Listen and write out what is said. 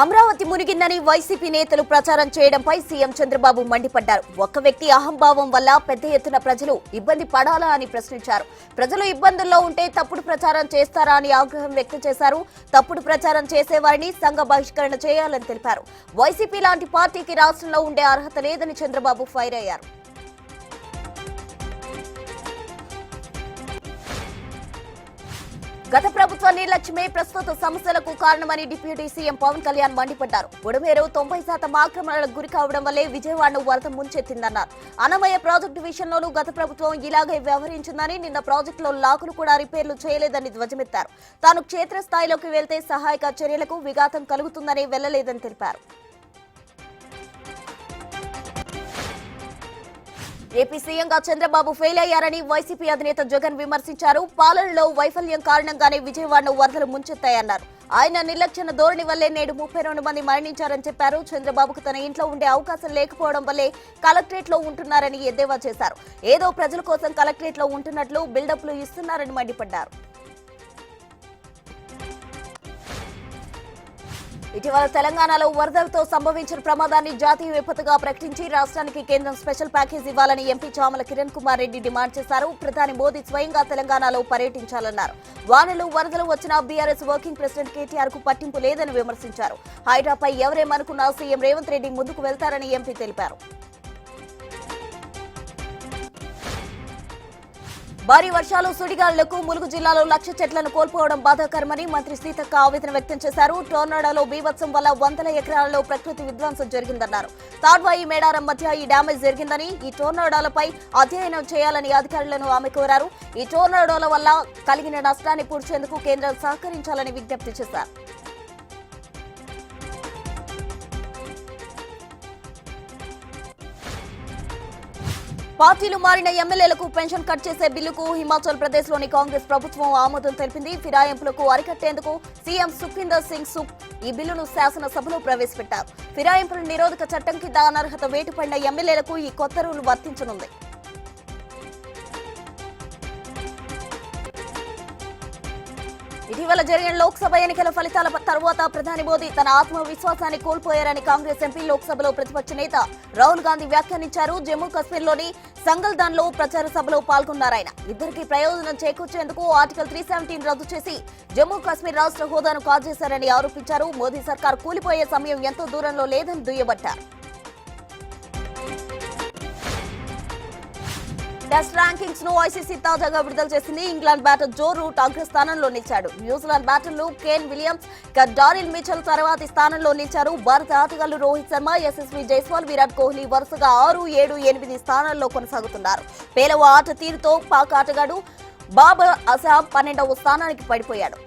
Amaravati మునిగిందని YCP నేతలు ప్రచారం చేయడంపై సీఎం చంద్రబాబు మండిపడ్డారు. ఒక్క వ్యక్తి అహంభావం వల్ల పెద్ద ఎత్తున ప్రజలు ఇబ్బంది పడాలా అని ప్రశ్నించారు. ప్రజలు ఇబ్బందుల్లో ఉంటే తప్పుడు ప్రచారం చేస్తారా అని ఆగ్రహం వ్యక్తం చేశారు. తప్పుడు ప్రచారం చేసేవారిని సంఘ బహిష్కరణ చేయాలని తెలిపారు. వైసీపీ లాంటి పార్టీకి రాష్ట్రంలో ఉండే అర్హత లేదని చంద్రబాబు ఫైర్ అయ్యారు. గత ప్రభుత్వ నిర్లక్ష్యమే ప్రస్తుత సమస్యలకు కారణమని డిప్యూటీ సీఎం పవన్ కళ్యాణ్ మండిపడ్డారు. బుడమేరు 90% ఆక్రమణలకు గురి కావడం వల్లే విజయవాడను వరద ముంచెత్తిందన్నారు. అన్నమయ్య ప్రాజెక్టు విషయంలోనూ గత ప్రభుత్వం ఇలాగే వ్యవహరించిందని, నిన్న ప్రాజెక్టులో లాకులు కూడా రిపేర్లు చేయలేదని ధ్వజమెత్తారు. తాను క్షేత్రస్థాయిలోకి వెళ్తే సహాయక చర్యలకు విఘాతం కలుగుతుందని వెళ్లలేదని తెలిపారు. ఏపీ సీఎంగా చంద్రబాబు ఫెయిల్ అయ్యారని వైసీపీ అధినేత జగన్ విమర్శించారు. పాలనలో వైఫల్యం కారణంగానే విజయవాడను వరదలు ముంచెత్తాయన్నారు. ఆయన నిర్లక్ష్య ధోరణి వల్లే నేడు 32 మంది మరణించారని చెప్పారు. చంద్రబాబుకు తన ఇంట్లో ఉండే అవకాశం లేకపోవడం వల్లే కలెక్టరేట్ లో ఉంటున్నారని ఎద్దేవా చేశారు. ఏదో ప్రజల కోసం కలెక్టరేట్ లో ఉంటున్నట్లు బిల్డప్లు ఇస్తున్నారని మండిపడ్డారు. ఇటీవల తెలంగాణలో వరదలతో సంభవించిన ప్రమాదాన్ని జాతీయ విపత్తుగా ప్రకటించి రాష్ట్రానికి కేంద్రం స్పెషల్ ప్యాకేజ్ ఇవ్వాలని ఎంపీ చామల కిరణ్ కుమార్ రెడ్డి డిమాండ్ చేశారు. ప్రధాని మోదీ స్వయంగా తెలంగాణలో పర్యటించాలన్నారు. వానలు వరదలు వచ్చినా బీఆర్ఎస్ వర్కింగ్ ప్రెసిడెంట్ కేటీఆర్ కు పట్టింపు లేదని విమర్శించారు. హైడ్రాపై ఎవరేమనుకున్నా సీఎం రేవంత్ రెడ్డి ముందుకు వెళ్తారని ఎంపీ తెలిపారు. భారీ వర్షాలు, సుడిగాలులకు ములుగు జిల్లాలో 1,00,000 చెట్లను కోల్పోవడం బాధాకరమని మంత్రి సీతక్క ఆవేదన వ్యక్తం చేశారు. టోర్నాడోలో బీభత్సం వల్ల వందల ఎకరాలలో ప్రకృతి విధ్వంసం జరిగిందన్నారు. తాడ్వాయి మేడారం మధ్య ఈ డ్యామేజ్ జరిగిందని, ఈ టోర్నాడోలపై అధ్యయనం చేయాలని అధికారులను ఆమె కోరారు. ఈ టోర్నాడోల వల్ల కలిగిన నష్టాన్ని పూడ్చేందుకు కేంద్రం సహకరించాలని విజ్ఞప్తి చేశారు. పార్టీలు మారిన ఎమ్మెల్యేలకు పెన్షన్ కట్ చేసే బిల్లుకు హిమాచల్ ప్రదేశ్ లోని కాంగ్రెస్ ప్రభుత్వం ఆమోదం తెలిపింది. ఫిరాయింపులకు అరికట్టేందుకు సీఎం సుఖ్వీందర్ సింగ్ సుఖ్ ఈ బిల్లును శాసనసభలో ప్రవేశపెట్టారు. ఫిరాయింపుల నిరోధక చట్టం కింద అనర్హత వేటుపడిన ఎమ్మెల్యేలకు ఈ కొత్త రూల్ వర్తించనుంది. ఇటీవల జరిగిన లోక్సభ ఎన్నికల ఫలితాల తర్వాత ప్రధాని మోదీ తన ఆత్మవిశ్వాసాన్ని కోల్పోయారని కాంగ్రెస్ ఎంపీ లోక్సభలో ప్రతిపక్ష నేత రాహుల్ గాంధీ వ్యాఖ్యానించారు. జమ్మూ కశ్మీర్లోని సంగల్దాన్లో ప్రచార సభలో పాల్గొన్నారాయన. ఇద్దరికి ప్రయోజనం చేకూర్చేందుకు ఆర్టికల్ 317 రద్దు చేసి జమ్మూ కశ్మీర్ రాష్ట్ర హోదాను కాజేశారని ఆరోపించారు. మోదీ సర్కార్ కూలిపోయే సమయం ఎంతో దూరంలో లేదని దుయ్యబట్టారు. టెస్ట్ ర్యాంకింగ్స్ ను ఐసీసీ తాజాగా విడుదల చేసింది. ఇంగ్లాండ్ బ్యాటర్ జో రూట్ అగ్రస్థానంలో నిలిచాడు. న్యూజిలాండ్ బ్యాటర్లు కేన్ విలియమ్స్, డారిల్ మిచెల్ తర్వాతి స్థానంలో నిలిచారు. భారత ఆటగాళ్లు రోహిత్ శర్మ, యశస్వి జైస్వాల్, విరాట్ కోహ్లీ వరుసగా 6, 7, 8 స్థానాల్లో కొనసాగుతున్నారు. పేలవ ఆట తీరుతో పాక్ ఆటగాడు బాబర్ అజమ్ 12వ స్థానానికి పడిపోయాడు.